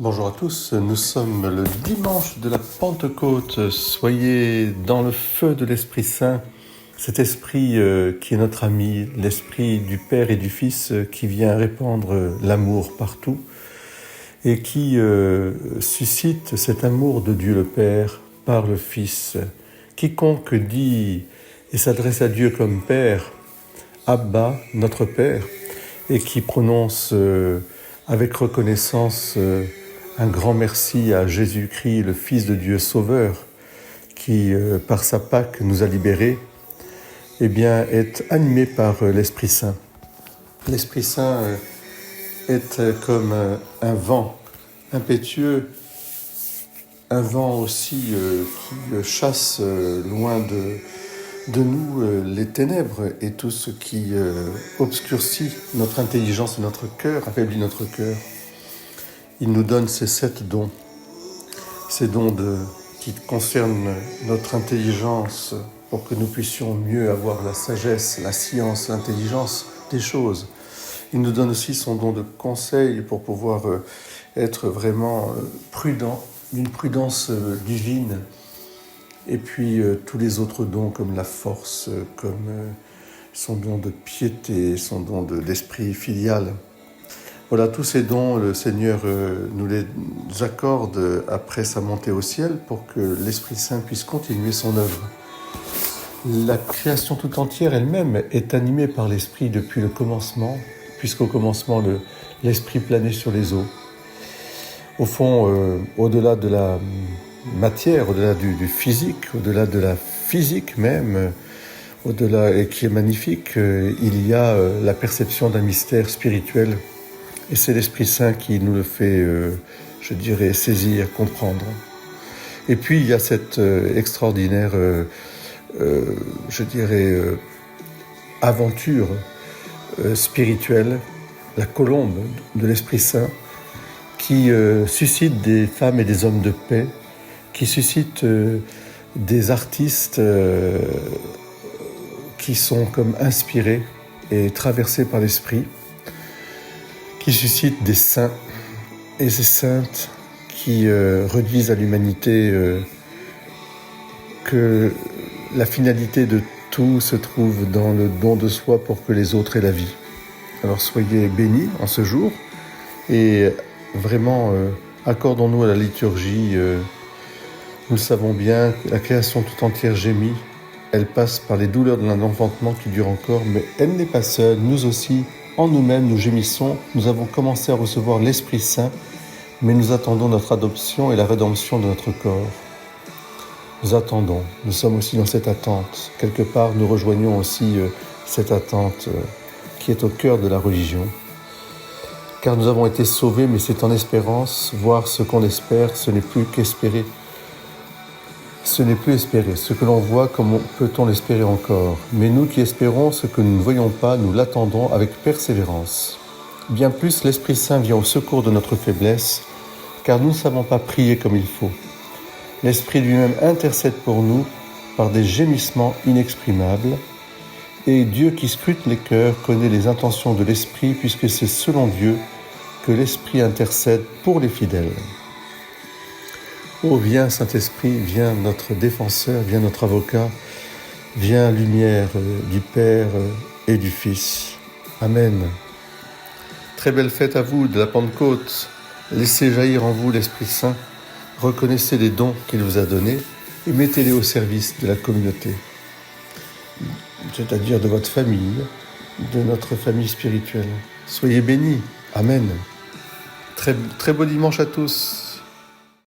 Bonjour à tous, nous sommes le dimanche de la Pentecôte. Soyez dans le feu de l'Esprit Saint, cet esprit qui est notre ami, l'esprit du Père et du Fils qui vient répandre l'amour partout et qui suscite cet amour de Dieu le Père par le Fils. Quiconque dit et s'adresse à Dieu comme Père, Abba, notre Père, et qui prononce avec reconnaissance un grand merci à Jésus-Christ, le Fils de Dieu Sauveur, qui, par sa Pâque, nous a libérés, eh bien, est animé par l'Esprit Saint. L'Esprit Saint est comme un vent impétueux, un vent aussi qui chasse loin de nous les ténèbres et tout ce qui obscurcit notre intelligence et notre cœur, affaiblit notre cœur. Il nous donne ces 7 dons, ces dons qui concernent notre intelligence pour que nous puissions mieux avoir la sagesse, la science, l'intelligence des choses. Il nous donne aussi son don de conseil pour pouvoir être vraiment prudent, d'une prudence divine. Et puis tous les autres dons comme la force, comme son don de piété, son don d'esprit filial. Voilà, tous ces dons, le Seigneur nous les accorde après sa montée au ciel pour que l'Esprit Saint puisse continuer son œuvre. La création tout entière elle-même est animée par l'Esprit depuis le commencement, puisqu'au commencement, l'Esprit planait sur les eaux. Au fond, au-delà de la matière, au-delà du physique, au-delà de la physique même, au-delà, et qui est magnifique, il y a la perception d'un mystère spirituel. Et c'est l'Esprit Saint qui nous le fait, je dirais, saisir, comprendre. Et puis, il y a cette extraordinaire, je dirais, aventure spirituelle, la colombe de l'Esprit Saint, qui suscite des femmes et des hommes de paix, qui suscite des artistes qui sont comme inspirés et traversés par l'Esprit, qui suscite des saints et ces saintes qui redisent à l'humanité que la finalité de tout se trouve dans le don de soi pour que les autres aient la vie. Alors soyez bénis en ce jour et vraiment accordons-nous à la liturgie. Nous le savons bien, la création tout entière gémit, elle passe par les douleurs de l'enfantement qui durent encore, mais elle n'est pas seule, nous aussi. En nous-mêmes, nous gémissons, nous avons commencé à recevoir l'Esprit Saint, mais nous attendons notre adoption et la rédemption de notre corps. Nous attendons, nous sommes aussi dans cette attente. Quelque part, nous rejoignons aussi cette attente qui est au cœur de la religion. Car nous avons été sauvés, mais c'est en espérance. Voir ce qu'on espère, ce n'est plus qu'espérer. Ce n'est plus espérer. Ce que l'on voit, comment peut-on l'espérer encore? Mais nous qui espérons ce que nous ne voyons pas, nous l'attendons avec persévérance. Bien plus, l'Esprit Saint vient au secours de notre faiblesse, car nous ne savons pas prier comme il faut. L'Esprit lui-même intercède pour nous par des gémissements inexprimables, et Dieu qui scrute les cœurs connaît les intentions de l'Esprit, puisque c'est selon Dieu que l'Esprit intercède pour les fidèles. Oh, viens Saint-Esprit, viens notre défenseur, viens notre avocat, viens lumière du Père et du Fils. Amen. Très belle fête à vous de la Pentecôte. Laissez jaillir en vous l'Esprit Saint. Reconnaissez les dons qu'il vous a donnés et mettez-les au service de la communauté, c'est-à-dire de votre famille, de notre famille spirituelle. Soyez bénis. Amen. Très beau dimanche à tous.